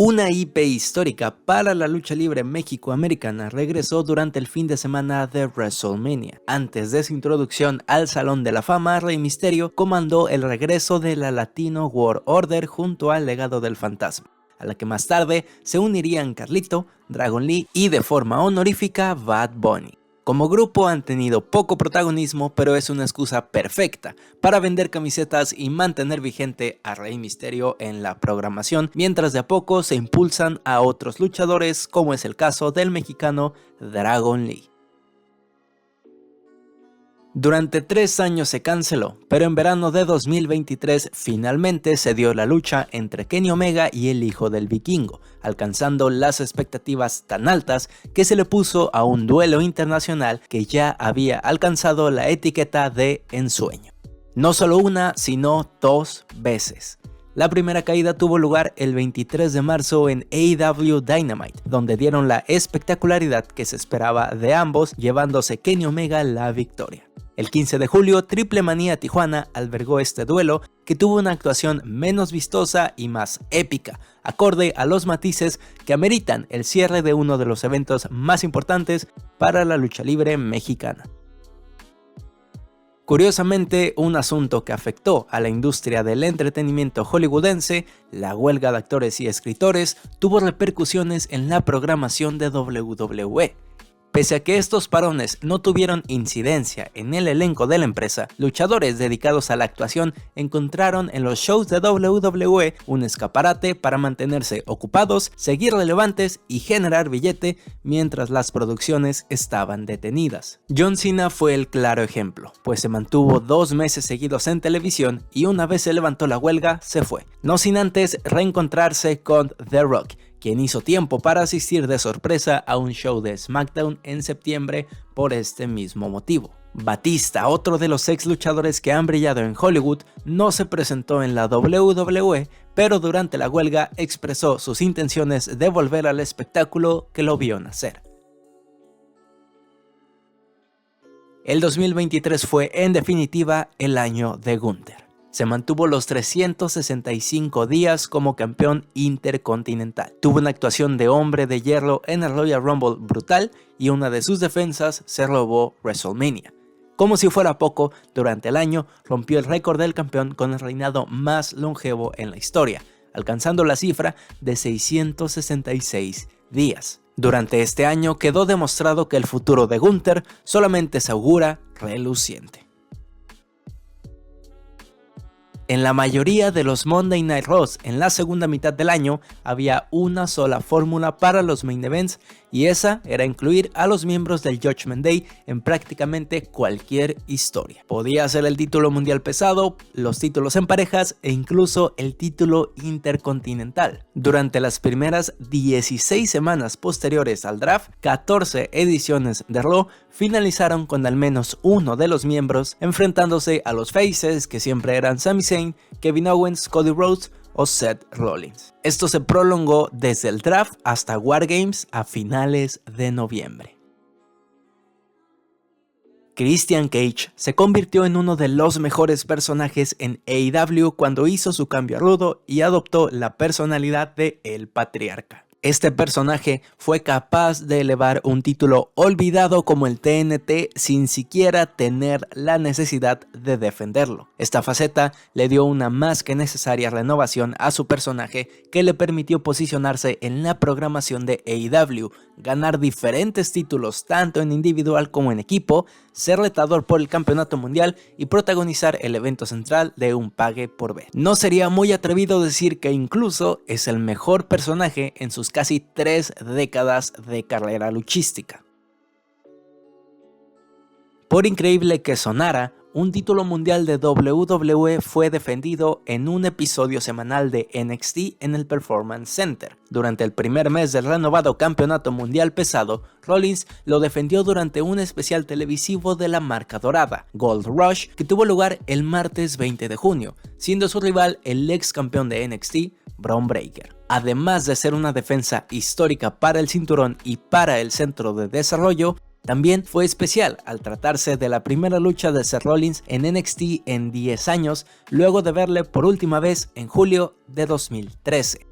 Una IP histórica para la lucha libre mexicoamericana regresó durante el fin de semana de WrestleMania. Antes de su introducción al Salón de la Fama, Rey Mysterio comandó el regreso de la Latino World Order junto al Legado del Fantasma, a la que más tarde se unirían Carlito, Dragon Lee y de forma honorífica Bad Bunny. Como grupo han tenido poco protagonismo, pero es una excusa perfecta para vender camisetas y mantener vigente a Rey Mysterio en la programación, mientras de a poco se impulsan a otros luchadores, como es el caso del mexicano Dragon Lee. Durante 3 años se canceló, pero en verano de 2023 finalmente se dio la lucha entre Kenny Omega y el Hijo del Vikingo, alcanzando las expectativas tan altas que se le puso a un duelo internacional que ya había alcanzado la etiqueta de ensueño. No solo una, sino 2 veces. La primera caída tuvo lugar el 23 de marzo en AEW Dynamite, donde dieron la espectacularidad que se esperaba de ambos, llevándose Kenny Omega la victoria. El 15 de julio, Triple Manía Tijuana albergó este duelo, que tuvo una actuación menos vistosa y más épica, acorde a los matices que ameritan el cierre de uno de los eventos más importantes para la lucha libre mexicana. Curiosamente, un asunto que afectó a la industria del entretenimiento hollywoodense, la huelga de actores y escritores, tuvo repercusiones en la programación de WWE. Pese a que estos parones no tuvieron incidencia en el elenco de la empresa, luchadores dedicados a la actuación encontraron en los shows de WWE un escaparate para mantenerse ocupados, seguir relevantes y generar billete mientras las producciones estaban detenidas. John Cena fue el claro ejemplo, pues se mantuvo 2 meses seguidos en televisión y una vez se levantó la huelga se fue, no sin antes reencontrarse con The Rock, quien hizo tiempo para asistir de sorpresa a un show de SmackDown en septiembre por este mismo motivo. Batista, otro de los ex luchadores que han brillado en Hollywood, no se presentó en la WWE, pero durante la huelga expresó sus intenciones de volver al espectáculo que lo vio nacer. El 2023 fue en definitiva el año de Gunther. Se mantuvo los 365 días como campeón intercontinental. Tuvo una actuación de hombre de hierro en el Royal Rumble brutal y una de sus defensas se robó WrestleMania. Como si fuera poco, durante el año rompió el récord del campeón con el reinado más longevo en la historia, alcanzando la cifra de 666 días. Durante este año quedó demostrado que el futuro de Gunther solamente se augura reluciente. En la mayoría de los Monday Night Raws en la segunda mitad del año había una sola fórmula para los main events y esa era incluir a los miembros del Judgment Day en prácticamente cualquier historia. Podía ser el título mundial pesado, los títulos en parejas e incluso el título intercontinental. Durante las primeras 16 semanas posteriores al draft, 14 ediciones de Raw finalizaron con al menos uno de los miembros enfrentándose a los faces que siempre eran Sami Zayn, Kevin Owens, Cody Rhodes o Seth Rollins. Esto se prolongó desde el draft hasta War Games a finales de noviembre. Christian Cage se convirtió en uno de los mejores personajes en AEW cuando hizo su cambio a rudo y adoptó la personalidad de El Patriarca. Este personaje fue capaz de elevar un título olvidado como el TNT sin siquiera tener la necesidad de defenderlo. Esta faceta le dio una más que necesaria renovación a su personaje que le permitió posicionarse en la programación de AEW, ganar diferentes títulos tanto en individual como en equipo, ser retador por el campeonato mundial y protagonizar el evento central de un pague por ver. No sería muy atrevido decir que incluso es el mejor personaje en sus casi 3 décadas de carrera luchística. Por increíble que sonara, un título mundial de WWE fue defendido en un episodio semanal de NXT en el Performance Center. Durante el primer mes del renovado campeonato mundial pesado, Rollins lo defendió durante un especial televisivo de la marca dorada, Gold Rush, que tuvo lugar el martes 20 de junio, siendo su rival el ex campeón de NXT, Bron Breakker. Además de ser una defensa histórica para el cinturón y para el centro de desarrollo, también fue especial al tratarse de la primera lucha de Seth Rollins en NXT en 10 años, luego de verle por última vez en julio de 2013.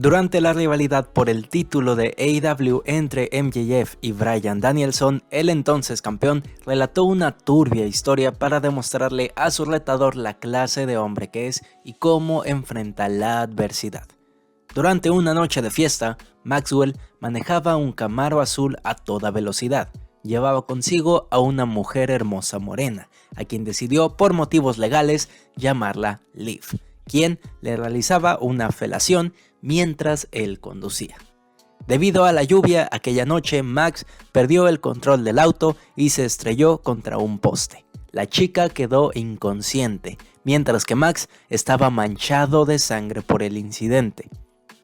Durante la rivalidad por el título de AEW entre MJF y Bryan Danielson, el entonces campeón relató una turbia historia para demostrarle a su retador la clase de hombre que es y cómo enfrenta la adversidad. Durante una noche de fiesta, Maxwell manejaba un Camaro azul a toda velocidad. Llevaba consigo a una mujer hermosa morena, a quien decidió por motivos legales llamarla Liv, quien le realizaba una felación mientras él conducía. Debido a la lluvia aquella noche, Max perdió el control del auto y se estrelló contra un poste. La chica quedó inconsciente, mientras que Max estaba manchado de sangre por el incidente.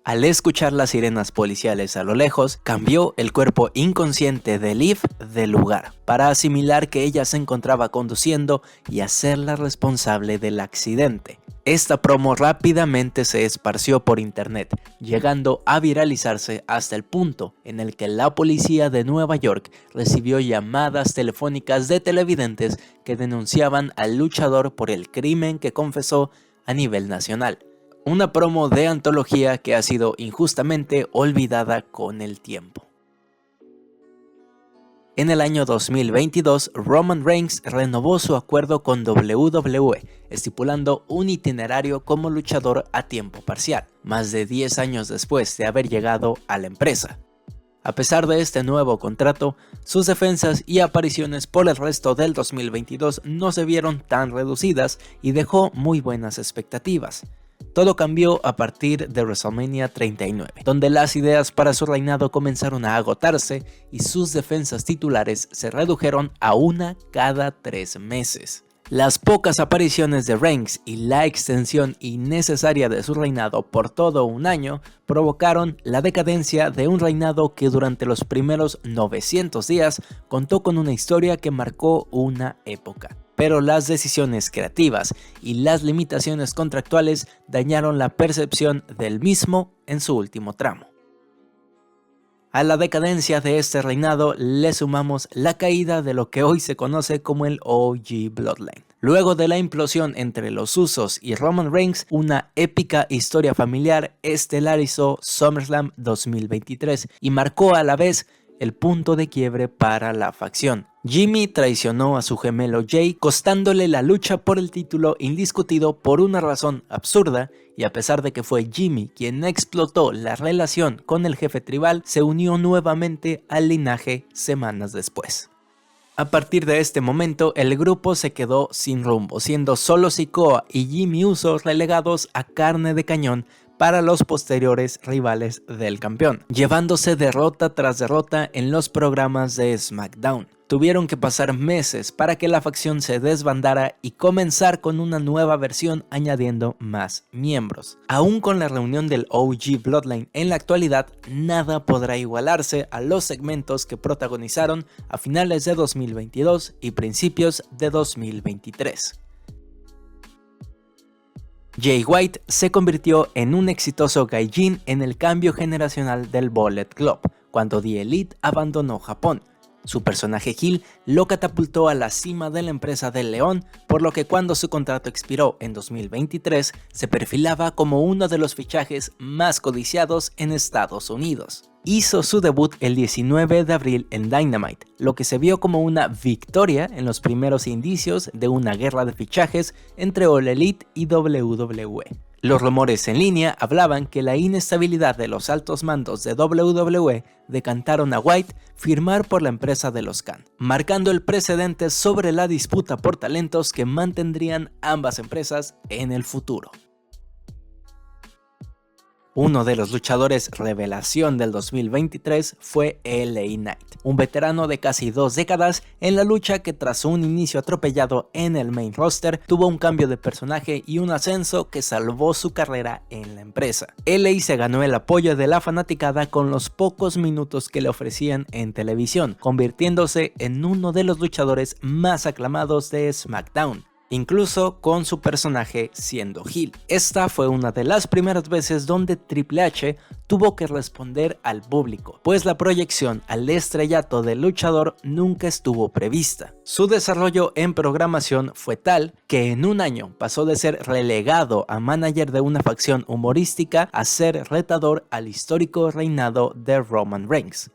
Al escuchar las sirenas policiales a lo lejos, cambió el cuerpo inconsciente de Liv de lugar para asimilar que ella se encontraba conduciendo y hacerla responsable del accidente. Esta promo rápidamente se esparció por internet, llegando a viralizarse hasta el punto en el que la policía de Nueva York recibió llamadas telefónicas de televidentes que denunciaban al luchador por el crimen que confesó a nivel nacional. Una promo de antología que ha sido injustamente olvidada con el tiempo. En el año 2022, Roman Reigns renovó su acuerdo con WWE, estipulando un itinerario como luchador a tiempo parcial, más de 10 años después de haber llegado a la empresa. A pesar de este nuevo contrato, sus defensas y apariciones por el resto del 2022 no se vieron tan reducidas y dejó muy buenas expectativas. Todo cambió a partir de WrestleMania 39, donde las ideas para su reinado comenzaron a agotarse y sus defensas titulares se redujeron a una cada 3 meses. Las pocas apariciones de Reigns y la extensión innecesaria de su reinado por todo un año provocaron la decadencia de un reinado que durante los primeros 900 días contó con una historia que marcó una época. Pero las decisiones creativas y las limitaciones contractuales dañaron la percepción del mismo en su último tramo. A la decadencia de este reinado le sumamos la caída de lo que hoy se conoce como el OG Bloodline. Luego de la implosión entre los Usos y Roman Reigns, una épica historia familiar estelarizó SummerSlam 2023 y marcó a la vez el punto de quiebre para la facción. Jimmy traicionó a su gemelo Jay, costándole la lucha por el título indiscutido por una razón absurda, y a pesar de que fue Jimmy quien explotó la relación con el jefe tribal, se unió nuevamente al linaje semanas después. A partir de este momento, el grupo se quedó sin rumbo, siendo solo Sikoa y Jimmy Uso relegados a carne de cañón para los posteriores rivales del campeón, llevándose derrota tras derrota en los programas de SmackDown. Tuvieron que pasar meses para que la facción se desbandara y comenzar con una nueva versión añadiendo más miembros. Aún con la reunión del OG Bloodline en la actualidad, nada podrá igualarse a los segmentos que protagonizaron a finales de 2022 y principios de 2023. Jay White se convirtió en un exitoso gaijin en el cambio generacional del Bullet Club, cuando The Elite abandonó Japón. Su personaje heel lo catapultó a la cima de la empresa del León, por lo que cuando su contrato expiró en 2023, se perfilaba como uno de los fichajes más codiciados en Estados Unidos. Hizo su debut el 19 de abril en Dynamite, lo que se vio como una victoria en los primeros indicios de una guerra de fichajes entre All Elite y WWE. Los rumores en línea hablaban que la inestabilidad de los altos mandos de WWE decantaron a White firmar por la empresa de los Khan, marcando el precedente sobre la disputa por talentos que mantendrían ambas empresas en el futuro. Uno de los luchadores revelación del 2023 fue LA Knight, un veterano de casi 2 décadas en la lucha que tras un inicio atropellado en el main roster tuvo un cambio de personaje y un ascenso que salvó su carrera en la empresa. LA se ganó el apoyo de la fanaticada con los pocos minutos que le ofrecían en televisión, convirtiéndose en uno de los luchadores más aclamados de SmackDown. incluso con su personaje siendo heel. Esta fue una de las primeras veces donde Triple H tuvo que responder al público, pues la proyección al estrellato del luchador nunca estuvo prevista. Su desarrollo en programación fue tal que en un año pasó de ser relegado a manager de una facción humorística a ser retador al histórico reinado de Roman Reigns.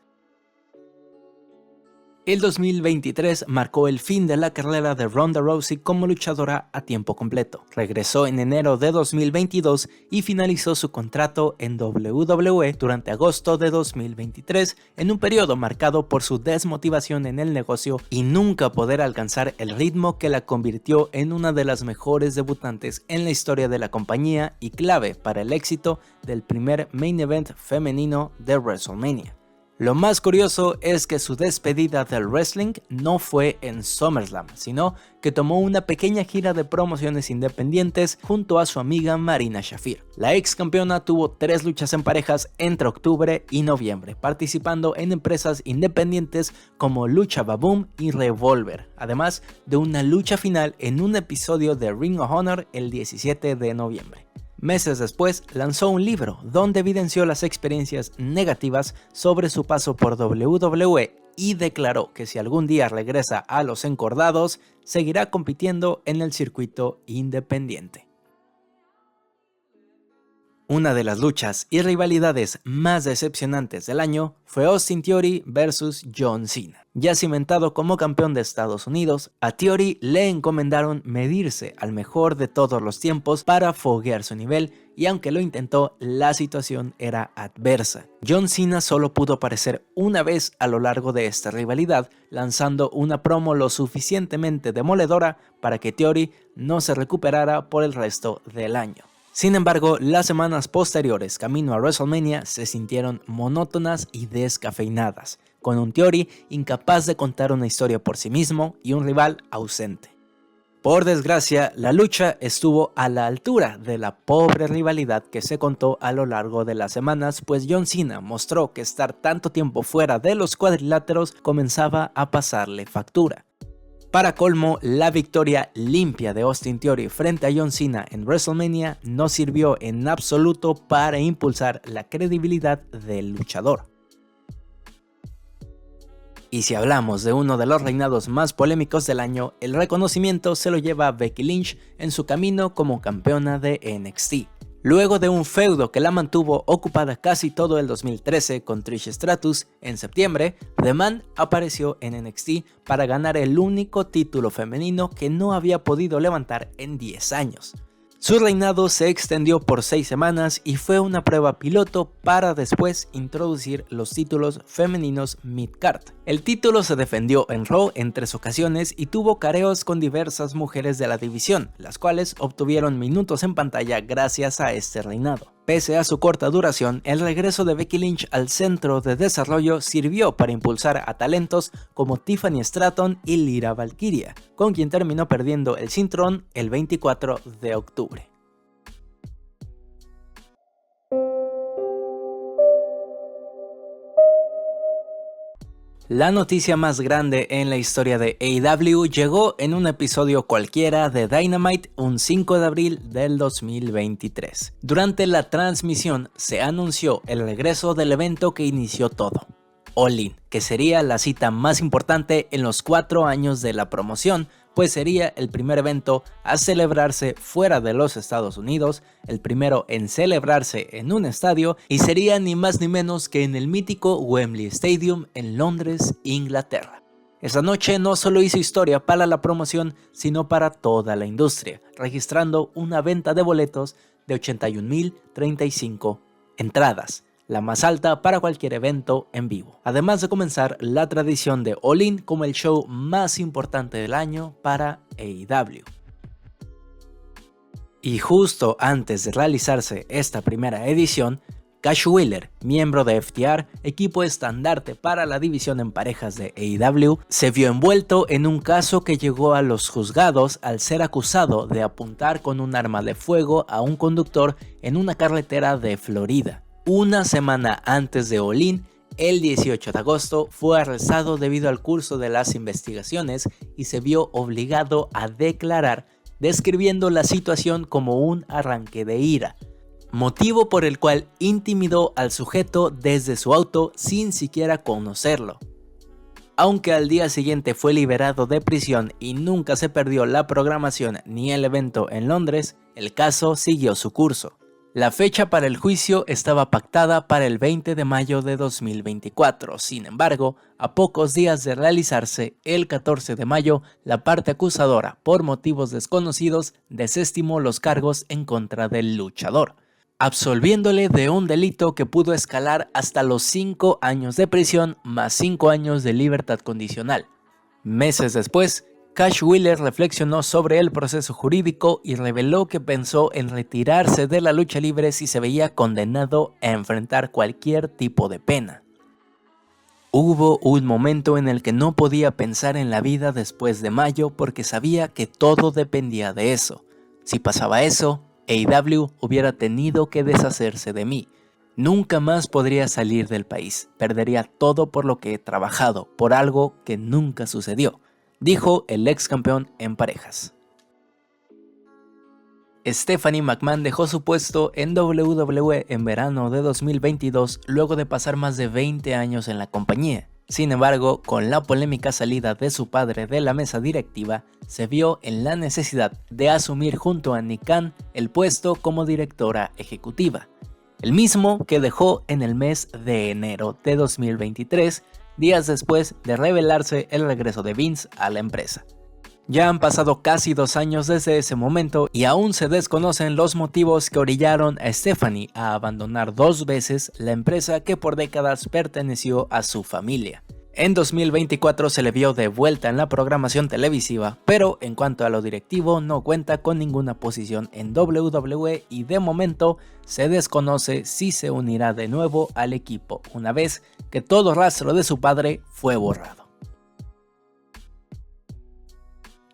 El 2023 marcó el fin de la carrera de Ronda Rousey como luchadora a tiempo completo. Regresó en enero de 2022 y finalizó su contrato en WWE durante agosto de 2023, en un periodo marcado por su desmotivación en el negocio y nunca poder alcanzar el ritmo que la convirtió en una de las mejores debutantes en la historia de la compañía y clave para el éxito del primer main event femenino de WrestleMania. Lo más curioso es que su despedida del wrestling no fue en SummerSlam, sino que tomó una pequeña gira de promociones independientes junto a su amiga Marina Shafir. La ex campeona tuvo 3 luchas en parejas entre octubre y noviembre, participando en empresas independientes como Lucha Baboom y Revolver, además de una lucha final en un episodio de Ring of Honor el 17 de noviembre. Meses después lanzó un libro donde evidenció las experiencias negativas sobre su paso por WWE y declaró que si algún día regresa a los encordados, seguirá compitiendo en el circuito independiente. Una de las luchas y rivalidades más decepcionantes del año fue Austin Theory vs John Cena. Ya cimentado como campeón de Estados Unidos, a Theory le encomendaron medirse al mejor de todos los tiempos para foguear su nivel, y aunque lo intentó, la situación era adversa. John Cena solo pudo aparecer una vez a lo largo de esta rivalidad, lanzando una promo lo suficientemente demoledora para que Theory no se recuperara por el resto del año. Sin embargo, las semanas posteriores camino a WrestleMania se sintieron monótonas y descafeinadas, con un Theory incapaz de contar una historia por sí mismo y un rival ausente. Por desgracia, la lucha estuvo a la altura de la pobre rivalidad que se contó a lo largo de las semanas, pues John Cena mostró que estar tanto tiempo fuera de los cuadriláteros comenzaba a pasarle factura. Para colmo, la victoria limpia de Austin Theory frente a John Cena en WrestleMania no sirvió en absoluto para impulsar la credibilidad del luchador. Y si hablamos de uno de los reinados más polémicos del año, el reconocimiento se lo lleva Becky Lynch en su camino como campeona de NXT. Luego de un feudo que la mantuvo ocupada casi todo el 2013 con Trish Stratus, en septiembre, The Man apareció en NXT para ganar el único título femenino que no había podido levantar en 10 años. Su reinado se extendió por 6 semanas y fue una prueba piloto para después introducir los títulos femeninos mid-card. El título se defendió en Raw en 3 ocasiones y tuvo careos con diversas mujeres de la división, las cuales obtuvieron minutos en pantalla gracias a este reinado. Pese a su corta duración, el regreso de Becky Lynch al centro de desarrollo sirvió para impulsar a talentos como Tiffany Stratton y Lyra Valkyria, con quien terminó perdiendo el cinturón el 24 de octubre. La noticia más grande en la historia de AEW llegó en un episodio cualquiera de Dynamite un 5 de abril del 2023. Durante la transmisión se anunció el regreso del evento que inició todo, All In, que sería la cita más importante en los 4 años de la promoción, pues sería el primer evento a celebrarse fuera de los Estados Unidos, el primero en celebrarse en un estadio, y sería ni más ni menos que en el mítico Wembley Stadium en Londres, Inglaterra. Esa noche no solo hizo historia para la promoción, sino para toda la industria, registrando una venta de boletos de 81.035 entradas, la más alta para cualquier evento en vivo, además de comenzar la tradición de All In como el show más importante del año para AEW. Y justo antes de realizarse esta primera edición, Cash Wheeler, miembro de FTR, equipo estandarte para la división en parejas de AEW, se vio envuelto en un caso que llegó a los juzgados al ser acusado de apuntar con un arma de fuego a un conductor en una carretera de Florida. Una semana antes de All In, el 18 de agosto, fue arrestado debido al curso de las investigaciones y se vio obligado a declarar describiendo la situación como un arranque de ira, motivo por el cual intimidó al sujeto desde su auto sin siquiera conocerlo. Aunque al día siguiente fue liberado de prisión y nunca se perdió la programación ni el evento en Londres, el caso siguió su curso. La fecha para el juicio estaba pactada para el 20 de mayo de 2024, sin embargo, a pocos días de realizarse, el 14 de mayo, la parte acusadora, por motivos desconocidos, desestimó los cargos en contra del luchador, absolviéndole de un delito que pudo escalar hasta los 5 años de prisión más 5 años de libertad condicional. Meses después, Cash Wheeler reflexionó sobre el proceso jurídico y reveló que pensó en retirarse de la lucha libre si se veía condenado a enfrentar cualquier tipo de pena. Hubo un momento en el que no podía pensar en la vida después de mayo porque sabía que todo dependía de eso. Si pasaba eso, AEW hubiera tenido que deshacerse de mí. Nunca más podría salir del país. Perdería todo por lo que he trabajado, por algo que nunca sucedió, dijo el ex campeón en parejas. Stephanie McMahon dejó su puesto en WWE en verano de 2022 luego de pasar más de 20 años en la compañía. Sin embargo, con la polémica salida de su padre de la mesa directiva, se vio en la necesidad de asumir junto a Nick Khan el puesto como directora ejecutiva, el mismo que dejó en el mes de enero de 2023, días después de revelarse el regreso de Vince a la empresa. Ya han pasado casi 2 años desde ese momento y aún se desconocen los motivos que orillaron a Stephanie a abandonar 2 veces la empresa que por décadas perteneció a su familia. En 2024 se le vio de vuelta en la programación televisiva, pero en cuanto a lo directivo no cuenta con ninguna posición en WWE y de momento se desconoce si se unirá de nuevo al equipo una vez que todo rastro de su padre fue borrado.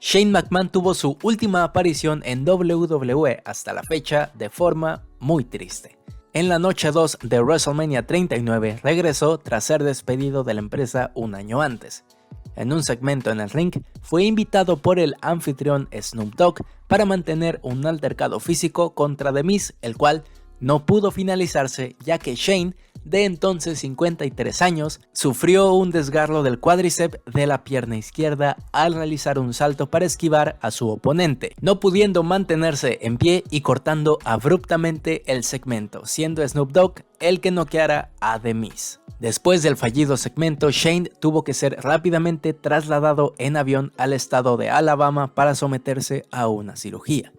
Shane McMahon tuvo su última aparición en WWE hasta la fecha de forma muy triste. En la noche 2 de WrestleMania 39 regresó tras ser despedido de la empresa un año antes. En un segmento en el ring fue invitado por el anfitrión Snoop Dogg para mantener un altercado físico contra The Miz, el cual no pudo finalizarse ya que Shane, de entonces 53 años, sufrió un desgarro del cuádriceps de la pierna izquierda al realizar un salto para esquivar a su oponente, no pudiendo mantenerse en pie y cortando abruptamente el segmento, siendo Snoop Dogg el que noqueara a The Miz. Después del fallido segmento, Shane tuvo que ser rápidamente trasladado en avión al estado de Alabama para someterse a una cirugía.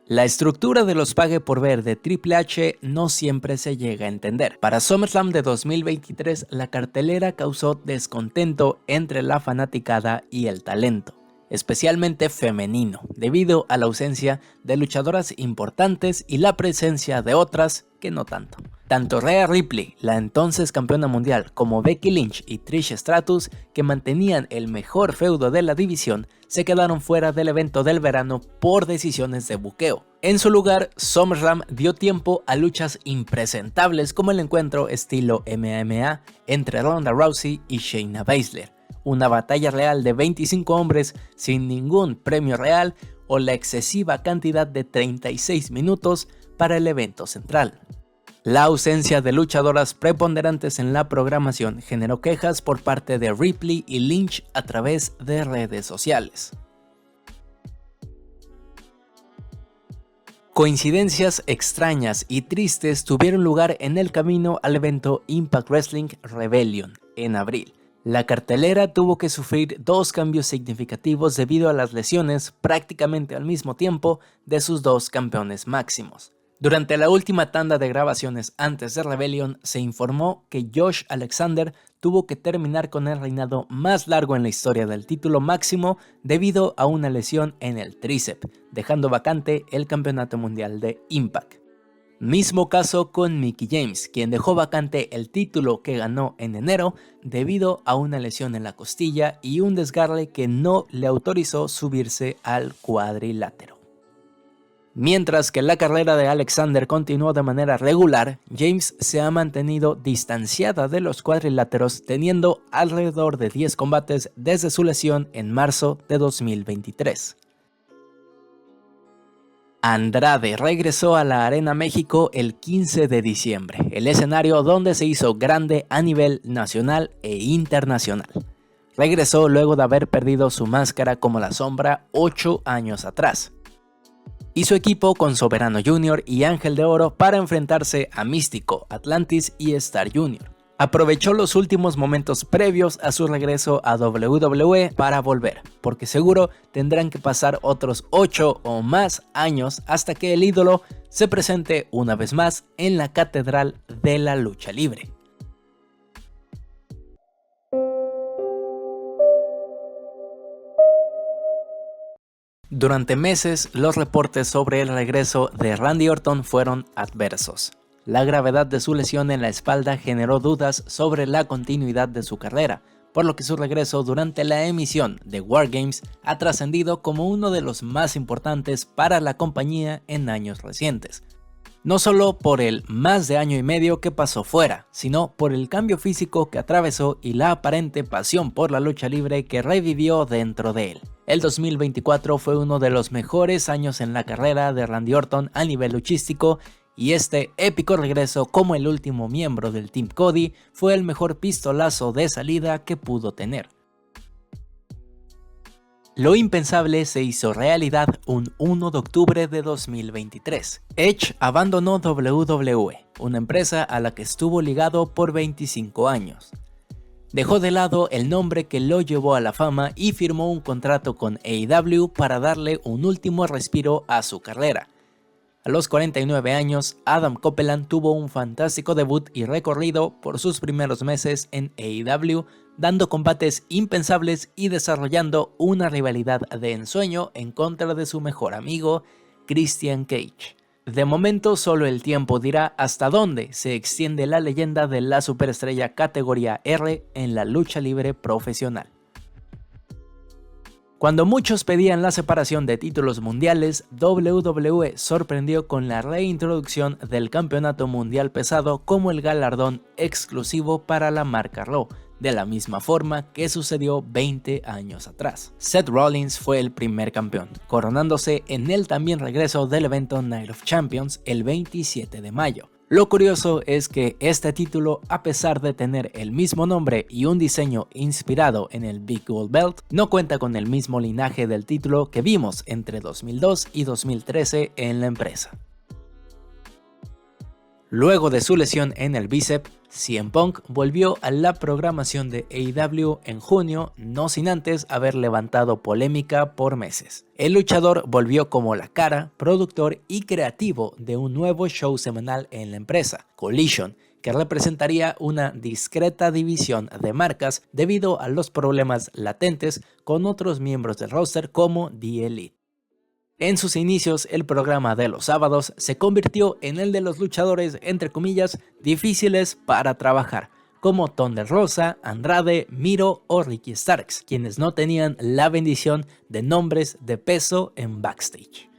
La estructura de los pague por ver de Triple H no siempre se llega a entender. Para SummerSlam de 2023, la cartelera causó descontento entre la fanaticada y el talento, especialmente femenino, debido a la ausencia de luchadoras importantes y la presencia de otras que no tanto. Tanto Rhea Ripley, la entonces campeona mundial, como Becky Lynch y Trish Stratus, que mantenían el mejor feudo de la división, se quedaron fuera del evento del verano por decisiones de buqueo. En su lugar, SummerSlam dio tiempo a luchas impresentables como el encuentro estilo MMA entre Ronda Rousey y Shayna Baszler, una batalla real de 25 hombres sin ningún premio real o la excesiva cantidad de 36 minutos para el evento central. La ausencia de luchadoras preponderantes en la programación generó quejas por parte de Ripley y Lynch a través de redes sociales. Coincidencias extrañas y tristes tuvieron lugar en el camino al evento Impact Wrestling Rebellion en abril. La cartelera tuvo que sufrir 2 cambios significativos debido a las lesiones prácticamente al mismo tiempo de sus 2 campeones máximos. Durante la última tanda de grabaciones antes de Rebellion se informó que Josh Alexander tuvo que terminar con el reinado más largo en la historia del título máximo debido a una lesión en el tríceps, dejando vacante el campeonato mundial de Impact. Mismo caso con Mickie James, quien dejó vacante el título que ganó en enero debido a una lesión en la costilla y un desgarre que no le autorizó subirse al cuadrilátero. Mientras que la carrera de Alexander continuó de manera regular, James se ha mantenido distanciada de los cuadriláteros, teniendo alrededor de 10 combates desde su lesión en marzo de 2023. Andrade regresó a la Arena México el 15 de diciembre, el escenario donde se hizo grande a nivel nacional e internacional. Regresó luego de haber perdido su máscara como la Sombra 8 años atrás. Hizo equipo con Soberano Jr. y Ángel de Oro para enfrentarse a Místico, Atlantis y Star Jr. Aprovechó los últimos momentos previos a su regreso a WWE para volver, porque seguro tendrán que pasar otros 8 o más años hasta que el ídolo se presente una vez más en la catedral de la lucha libre. Durante meses, los reportes sobre el regreso de Randy Orton fueron adversos. La gravedad de su lesión en la espalda generó dudas sobre la continuidad de su carrera, por lo que su regreso durante la emisión de War Games ha trascendido como uno de los más importantes para la compañía en años recientes. No solo por el más de año y medio que pasó fuera, sino por el cambio físico que atravesó y la aparente pasión por la lucha libre que revivió dentro de él. El 2024 fue uno de los mejores años en la carrera de Randy Orton a nivel luchístico, y este épico regreso como el último miembro del Team Cody fue el mejor pistolazo de salida que pudo tener. Lo impensable se hizo realidad un 1 de octubre de 2023. Edge abandonó WWE, una empresa a la que estuvo ligado por 25 años. Dejó de lado el nombre que lo llevó a la fama y firmó un contrato con AEW para darle un último respiro a su carrera. A los 49 años, Adam Copeland tuvo un fantástico debut y recorrido por sus primeros meses en AEW, dando combates impensables y desarrollando una rivalidad de ensueño en contra de su mejor amigo, Christian Cage. De momento, solo el tiempo dirá hasta dónde se extiende la leyenda de la superestrella categoría R en la lucha libre profesional. Cuando muchos pedían la separación de títulos mundiales, WWE sorprendió con la reintroducción del Campeonato Mundial Pesado como el galardón exclusivo para la marca Raw, de la misma forma que sucedió 20 años atrás. Seth Rollins fue el primer campeón, coronándose en el también regreso del evento Night of Champions el 27 de mayo. Lo curioso es que este título, a pesar de tener el mismo nombre y un diseño inspirado en el Big Gold Belt, no cuenta con el mismo linaje del título que vimos entre 2002 y 2013 en la empresa. Luego de su lesión en el bíceps, CM Punk volvió a la programación de AEW en junio, no sin antes haber levantado polémica por meses. El luchador volvió como la cara, productor y creativo de un nuevo show semanal en la empresa, Collision, que representaría una discreta división de marcas debido a los problemas latentes con otros miembros del roster como The Elite. En sus inicios, el programa de los sábados se convirtió en el de los luchadores, entre comillas, difíciles para trabajar, como Thunder Rosa, Andrade, Miro o Ricky Starks, quienes no tenían la bendición de nombres de peso en backstage.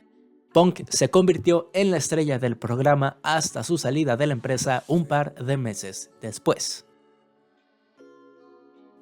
Punk se convirtió en la estrella del programa hasta su salida de la empresa un par de meses después.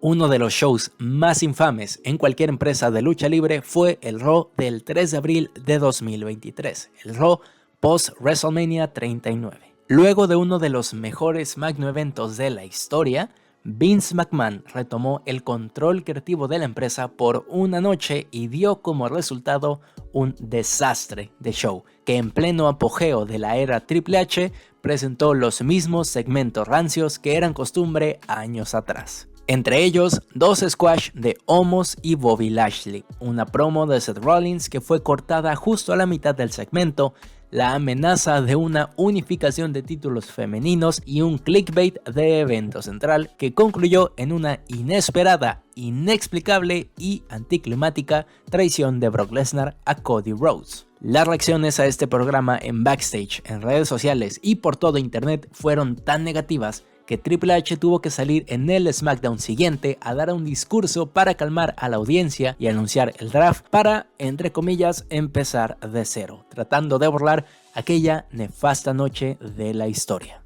Uno de los shows más infames en cualquier empresa de lucha libre fue el Raw del 3 de abril de 2023, el Raw post-WrestleMania 39. Luego de uno de los mejores magno eventos de la historia, Vince McMahon retomó el control creativo de la empresa por una noche y dio como resultado un desastre de show, que en pleno apogeo de la era Triple H presentó los mismos segmentos rancios que eran costumbre años atrás. Entre ellos, dos squash de Omos y Bobby Lashley, una promo de Seth Rollins que fue cortada justo a la mitad del segmento, la amenaza de una unificación de títulos femeninos y un clickbait de evento central que concluyó en una inesperada, inexplicable y anticlimática traición de Brock Lesnar a Cody Rhodes. Las reacciones a este programa en backstage, en redes sociales y por todo internet fueron tan negativas que Triple H tuvo que salir en el SmackDown siguiente a dar un discurso para calmar a la audiencia y anunciar el draft para, entre comillas, empezar de cero, tratando de borrar aquella nefasta noche de la historia.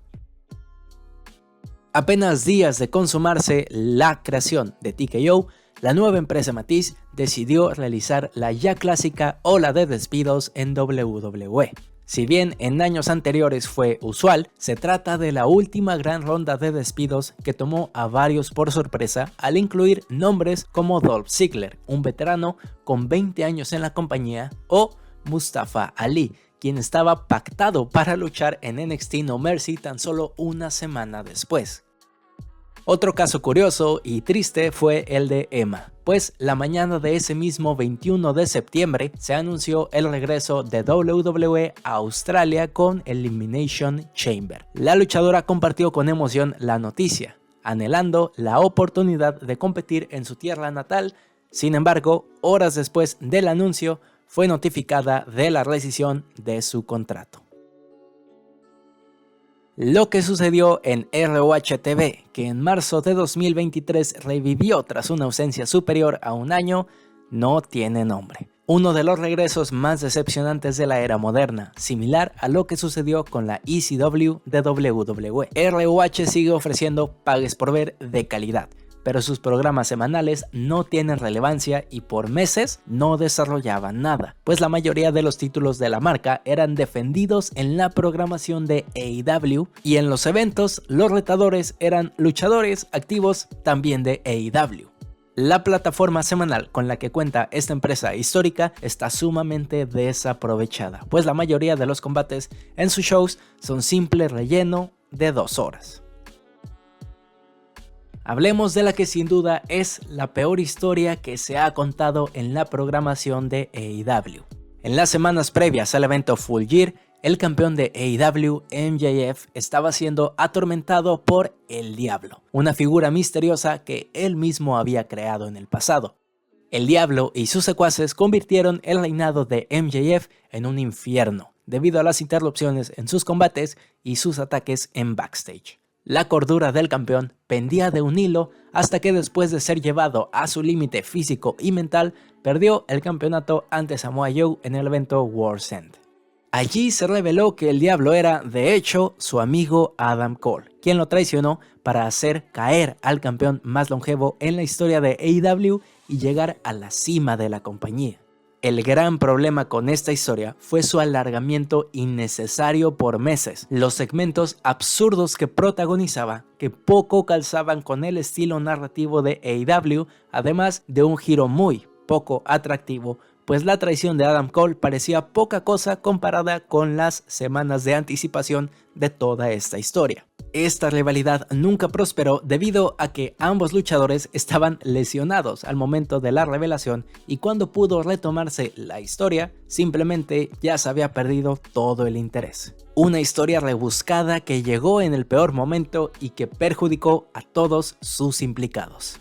Apenas días de consumarse la creación de TKO, La nueva empresa Matisse decidió realizar la ya clásica ola de despidos en WWE. Si bien en años anteriores fue usual, se trata de la última gran ronda de despidos que tomó a varios por sorpresa al incluir nombres como Dolph Ziggler, un veterano con 20 años en la compañía, o Mustafa Ali, quien estaba pactado para luchar en NXT No Mercy tan solo una semana después. Otro caso curioso y triste fue el de Emma, pues la mañana de ese mismo 21 de septiembre se anunció el regreso de WWE a Australia con Elimination Chamber. La luchadora compartió con emoción la noticia, anhelando la oportunidad de competir en su tierra natal. Sin embargo, horas después del anuncio, fue notificada de la rescisión de su contrato. Lo que sucedió en ROH TV, que en marzo de 2023 revivió tras una ausencia superior a un año, no tiene nombre. Uno de los regresos más decepcionantes de la era moderna, similar a lo que sucedió con la ECW de WWE. ROH sigue ofreciendo pagues por ver de calidad, pero sus programas semanales no tienen relevancia y por meses no desarrollaban nada, pues la mayoría de los títulos de la marca eran defendidos en la programación de AEW y en los eventos los retadores eran luchadores activos también de AEW. La plataforma semanal con la que cuenta esta empresa histórica está sumamente desaprovechada, pues la mayoría de los combates en sus shows son simple relleno de 2 horas. Hablemos de la que sin duda es la peor historia que se ha contado en la programación de AEW. En las semanas previas al evento Full Gear, el campeón de AEW, MJF, estaba siendo atormentado por el Diablo, una figura misteriosa que él mismo había creado en el pasado. El Diablo y sus secuaces convirtieron el reinado de MJF en un infierno, debido a las interrupciones en sus combates y sus ataques en backstage. La cordura del campeón pendía de un hilo hasta que después de ser llevado a su límite físico y mental, perdió el campeonato ante Samoa Joe en el evento War's End. Allí se reveló que el Diablo era, de hecho, su amigo Adam Cole, quien lo traicionó para hacer caer al campeón más longevo en la historia de AEW y llegar a la cima de la compañía. El gran problema con esta historia fue su alargamiento innecesario por meses, los segmentos absurdos que protagonizaba, que poco calzaban con el estilo narrativo de AEW, además de un giro muy poco atractivo, pues la traición de Adam Cole parecía poca cosa comparada con las semanas de anticipación de toda esta historia. Esta rivalidad nunca prosperó debido a que ambos luchadores estaban lesionados al momento de la revelación y cuando pudo retomarse la historia, simplemente ya se había perdido todo el interés. Una historia rebuscada que llegó en el peor momento y que perjudicó a todos sus implicados.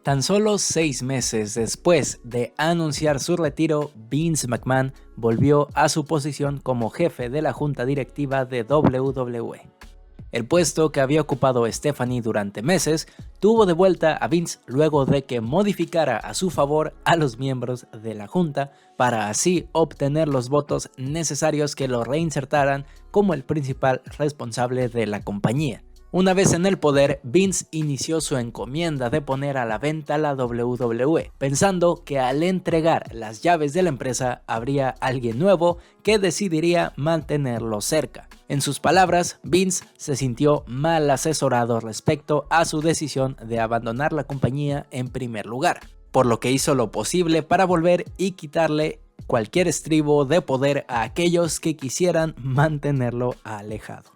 Tan solo 6 meses después de anunciar su retiro, Vince McMahon volvió a su posición como jefe de la junta directiva de WWE. El puesto que había ocupado Stephanie durante meses tuvo de vuelta a Vince luego de que modificara a su favor a los miembros de la junta para así obtener los votos necesarios que lo reinsertaran como el principal responsable de la compañía. Una vez en el poder, Vince inició su encomienda de poner a la venta la WWE, pensando que al entregar las llaves de la empresa habría alguien nuevo que decidiría mantenerlo cerca. En sus palabras, Vince se sintió mal asesorado respecto a su decisión de abandonar la compañía en primer lugar, por lo que hizo lo posible para volver y quitarle cualquier estribo de poder a aquellos que quisieran mantenerlo alejado.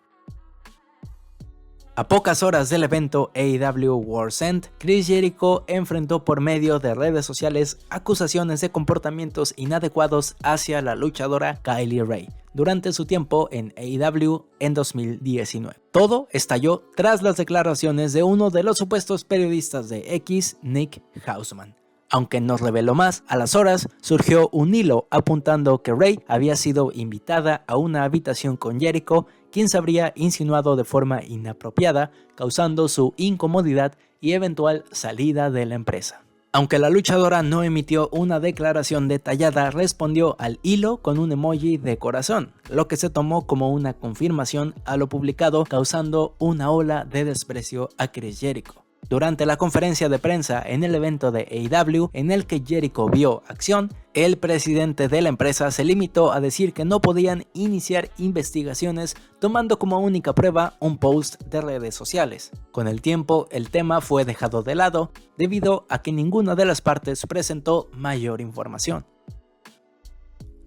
A pocas horas del evento AEW War's End, Chris Jericho enfrentó por medio de redes sociales acusaciones de comportamientos inadecuados hacia la luchadora Kylie Ray durante su tiempo en AEW en 2019. Todo estalló tras las declaraciones de uno de los supuestos periodistas de X, Nick Hausman. Aunque no reveló más, a las horas surgió un hilo apuntando que Ray había sido invitada a una habitación con Jericho, quien se habría insinuado de forma inapropiada, causando su incomodidad y eventual salida de la empresa. Aunque la luchadora no emitió una declaración detallada, respondió al hilo con un emoji de corazón, lo que se tomó como una confirmación a lo publicado, causando una ola de desprecio a Chris Jericho. Durante la conferencia de prensa en el evento de AEW en el que Jericho vio acción, el presidente de la empresa se limitó a decir que no podían iniciar investigaciones tomando como única prueba un post de redes sociales. Con el tiempo, el tema fue dejado de lado debido a que ninguna de las partes presentó mayor información.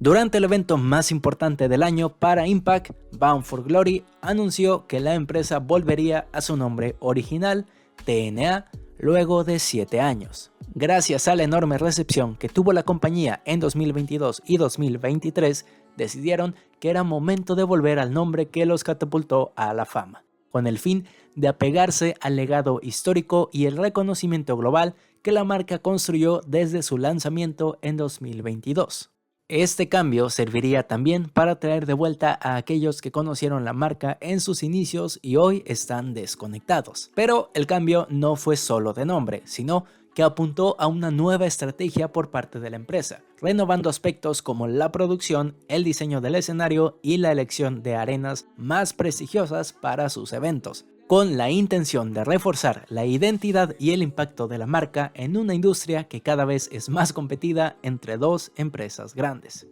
Durante el evento más importante del año para Impact, Bound for Glory anunció que la empresa volvería a su nombre original, TNA, luego de 7 años. Gracias a la enorme recepción que tuvo la compañía en 2022 y 2023, decidieron que era momento de volver al nombre que los catapultó a la fama, con el fin de apegarse al legado histórico y el reconocimiento global que la marca construyó desde su lanzamiento en 2022. Este cambio serviría también para traer de vuelta a aquellos que conocieron la marca en sus inicios y hoy están desconectados. Pero el cambio no fue solo de nombre, sino que apuntó a una nueva estrategia por parte de la empresa, renovando aspectos como la producción, el diseño del escenario y la elección de arenas más prestigiosas para sus eventos, con la intención de reforzar la identidad y el impacto de la marca en una industria que cada vez es más competida entre dos empresas grandes.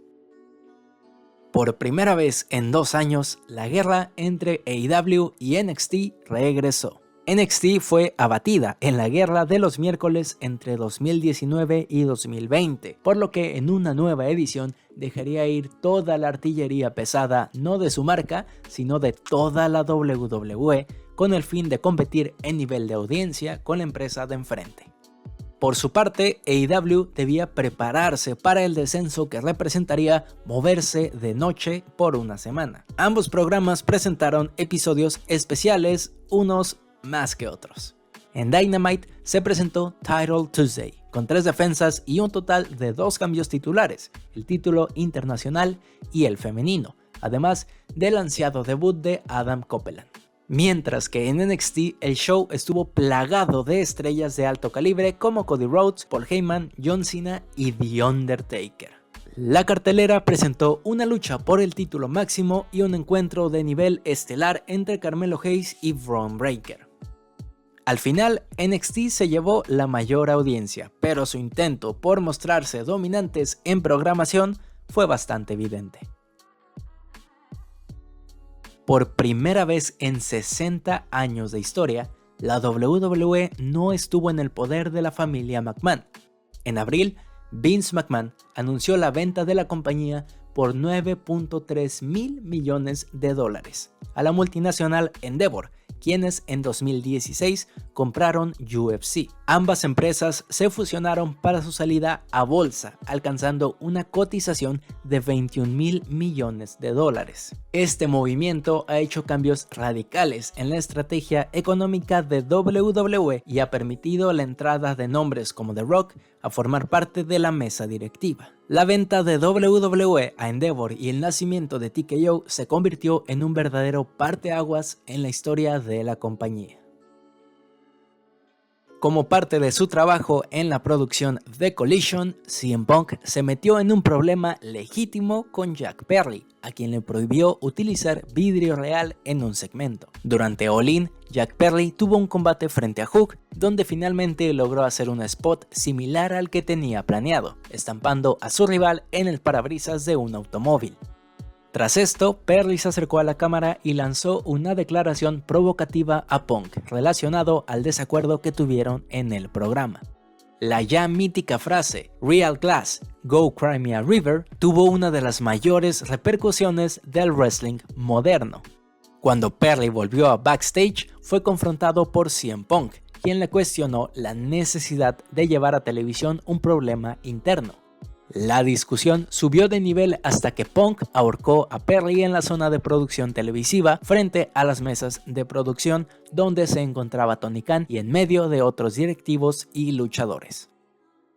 Por primera vez en 2 años, la guerra entre AEW y NXT regresó. NXT fue abatida en la guerra de los miércoles entre 2019 y 2020, por lo que en una nueva edición dejaría ir toda la artillería pesada no de su marca, sino de toda la WWE, con el fin de competir en nivel de audiencia con la empresa de enfrente. Por su parte, AEW debía prepararse para el descenso que representaría moverse de noche por una semana. Ambos programas presentaron episodios especiales, unos más que otros. En Dynamite se presentó Title Tuesday, con 3 defensas y un total de 2 cambios titulares, el título internacional y el femenino, además del ansiado debut de Adam Copeland. Mientras que en NXT el show estuvo plagado de estrellas de alto calibre como Cody Rhodes, Paul Heyman, John Cena y The Undertaker. La cartelera presentó una lucha por el título máximo y un encuentro de nivel estelar entre Carmelo Hayes y Bron Breakker. Al final, NXT se llevó la mayor audiencia, pero su intento por mostrarse dominantes en programación fue bastante evidente. Por primera vez en 60 años de historia, la WWE no estuvo en el poder de la familia McMahon. En abril, Vince McMahon anunció la venta de la compañía por $9.3 mil millones a la multinacional Endeavor, quienes en 2016 compraron UFC. Ambas empresas se fusionaron para su salida a bolsa, alcanzando una cotización de $21 mil millones. Este movimiento ha hecho cambios radicales en la estrategia económica de WWE y ha permitido la entrada de nombres como The Rock a formar parte de la mesa directiva. La venta de WWE a Endeavor y el nacimiento de TKO se convirtió en un verdadero parteaguas en la historia de la compañía. Como parte de su trabajo en la producción de Collision, CM Punk se metió en un problema legítimo con Jack Perry, a quien le prohibió utilizar vidrio real en un segmento. Durante All In, Jack Perry tuvo un combate frente a Hook, donde finalmente logró hacer un spot similar al que tenía planeado, estampando a su rival en el parabrisas de un automóvil. Tras esto, Perry se acercó a la cámara y lanzó una declaración provocativa a Punk relacionado al desacuerdo que tuvieron en el programa. La ya mítica frase "Real Class, Go Cry Me a River" tuvo una de las mayores repercusiones del wrestling moderno. Cuando Perry volvió a backstage, fue confrontado por CM Punk, quien le cuestionó la necesidad de llevar a televisión un problema interno. La discusión subió de nivel hasta que Punk ahorcó a Perry en la zona de producción televisiva frente a las mesas de producción donde se encontraba Tony Khan y en medio de otros directivos y luchadores.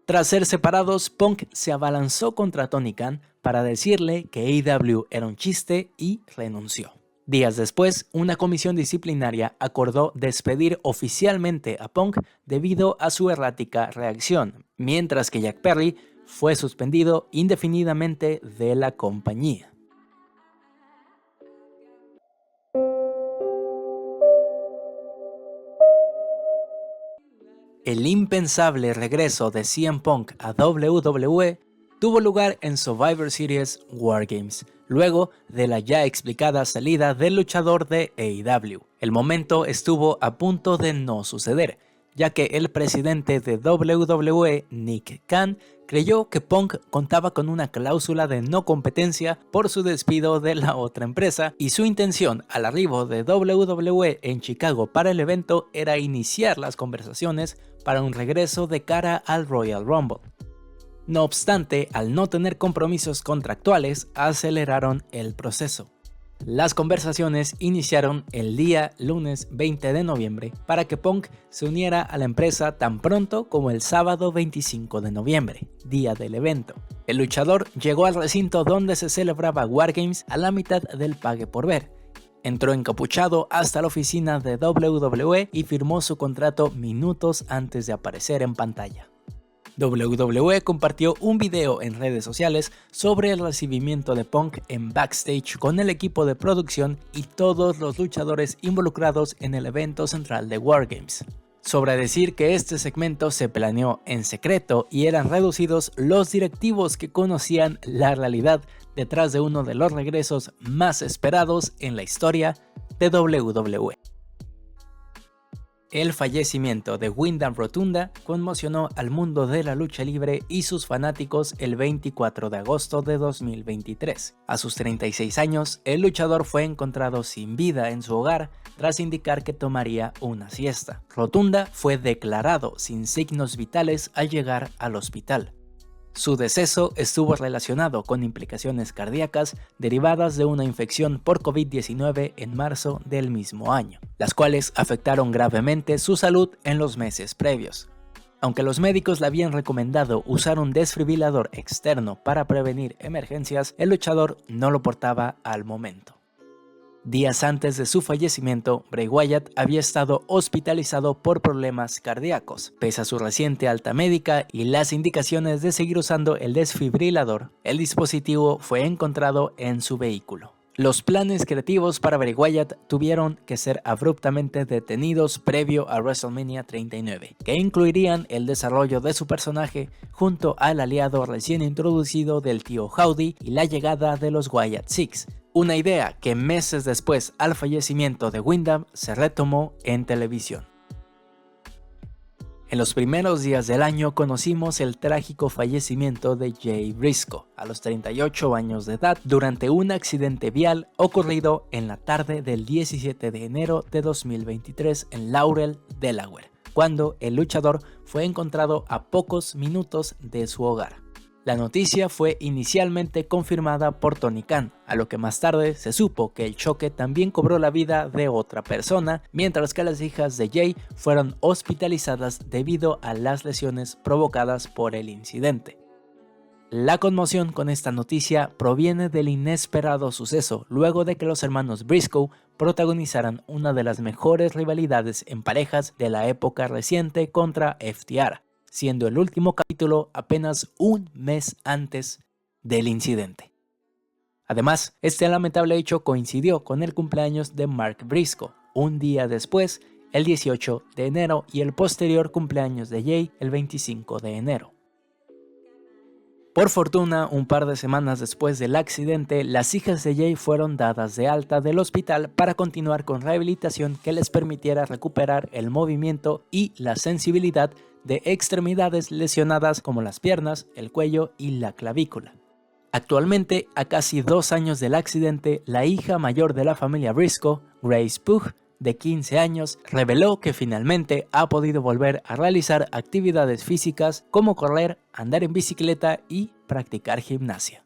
Tras ser separados, Punk se abalanzó contra Tony Khan para decirle que AEW era un chiste y renunció. Días después, una comisión disciplinaria acordó despedir oficialmente a Punk debido a su errática reacción, mientras que Jack Perry fue suspendido indefinidamente de la compañía. El impensable regreso de CM Punk a WWE tuvo lugar en Survivor Series War Games, luego de la ya explicada salida del luchador de AEW. El momento estuvo a punto de no suceder, ya que el presidente de WWE, Nick Khan, creyó que Punk contaba con una cláusula de no competencia por su despido de la otra empresa y su intención al arribo de WWE en Chicago para el evento era iniciar las conversaciones para un regreso de cara al Royal Rumble. No obstante, al no tener compromisos contractuales, aceleraron el proceso. Las conversaciones iniciaron el día lunes 20 de noviembre para que Punk se uniera a la empresa tan pronto como el sábado 25 de noviembre, día del evento. El luchador llegó al recinto donde se celebraba War Games a la mitad del pague por ver. Entró encapuchado hasta la oficina de WWE y firmó su contrato minutos antes de aparecer en pantalla. WWE compartió un video en redes sociales sobre el recibimiento de Punk en backstage con el equipo de producción y todos los luchadores involucrados en el evento central de War Games. Sobra decir que este segmento se planeó en secreto y eran reducidos los directivos que conocían la realidad detrás de uno de los regresos más esperados en la historia de WWE. El fallecimiento de Wyndham Rotunda conmocionó al mundo de la lucha libre y sus fanáticos el 24 de agosto de 2023. A sus 36 años, el luchador fue encontrado sin vida en su hogar tras indicar que tomaría una siesta. Rotunda fue declarado sin signos vitales al llegar al hospital. Su deceso estuvo relacionado con implicaciones cardíacas derivadas de una infección por COVID-19 en marzo del mismo año, las cuales afectaron gravemente su salud en los meses previos. Aunque los médicos le habían recomendado usar un desfibrilador externo para prevenir emergencias, el luchador no lo portaba al momento. Días antes de su fallecimiento, Bray Wyatt había estado hospitalizado por problemas cardíacos. Pese a su reciente alta médica y las indicaciones de seguir usando el desfibrilador, el dispositivo fue encontrado en su vehículo. Los planes creativos para Bray Wyatt tuvieron que ser abruptamente detenidos previo a WrestleMania 39, que incluirían el desarrollo de su personaje junto al aliado recién introducido del tío Howdy y la llegada de los Wyatt Six. Una idea que meses después al fallecimiento de Wyndham se retomó en televisión. En los primeros días del año conocimos el trágico fallecimiento de Jay Briscoe a los 38 años de edad durante un accidente vial ocurrido en la tarde del 17 de enero de 2023 en Laurel, Delaware, cuando el luchador fue encontrado a pocos minutos de su hogar. La noticia fue inicialmente confirmada por Tony Khan, a lo que más tarde se supo que el choque también cobró la vida de otra persona, mientras que las hijas de Jay fueron hospitalizadas debido a las lesiones provocadas por el incidente. La conmoción con esta noticia proviene del inesperado suceso luego de que los hermanos Briscoe protagonizaran una de las mejores rivalidades en parejas de la época reciente contra FTR, siendo el último capítulo apenas un mes antes del incidente. Además, este lamentable hecho coincidió con el cumpleaños de Mark Briscoe, un día después, el 18 de enero, y el posterior cumpleaños de Jay, el 25 de enero. Por fortuna, un par de semanas después del accidente, las hijas de Jay fueron dadas de alta del hospital para continuar con rehabilitación que les permitiera recuperar el movimiento y la sensibilidad de extremidades lesionadas como las piernas, el cuello y la clavícula. Actualmente, a casi 2 años del accidente, la hija mayor de la familia Briscoe, Grace Pugh, de 15 años, reveló que finalmente ha podido volver a realizar actividades físicas como correr, andar en bicicleta y practicar gimnasia.